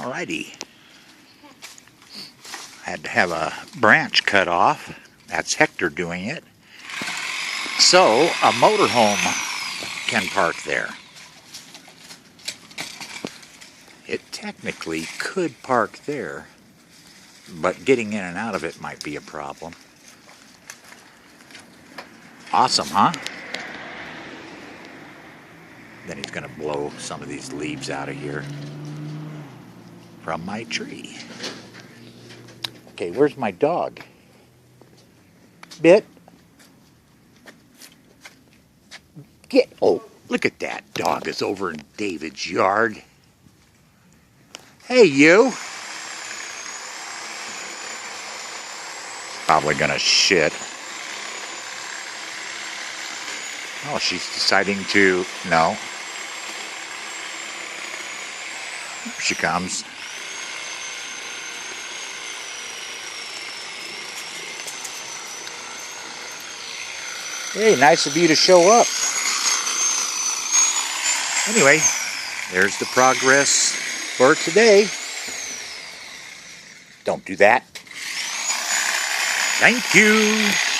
Alrighty. I had to have a branch cut off. That's Hector doing it. So a motorhome can park there. It technically could park there, but getting in and out of it might be a problem. Awesome, huh? Then he's going to blow some of these leaves out of here from my tree. Okay, where's my dog? Bit? Oh, look at that. Dog is over in David's yard. Hey, you. Probably gonna shit. Oh, she's deciding to... No. Here she comes. Hey, nice of you to show up. Anyway, there's the progress for today. Don't do that. Thank you.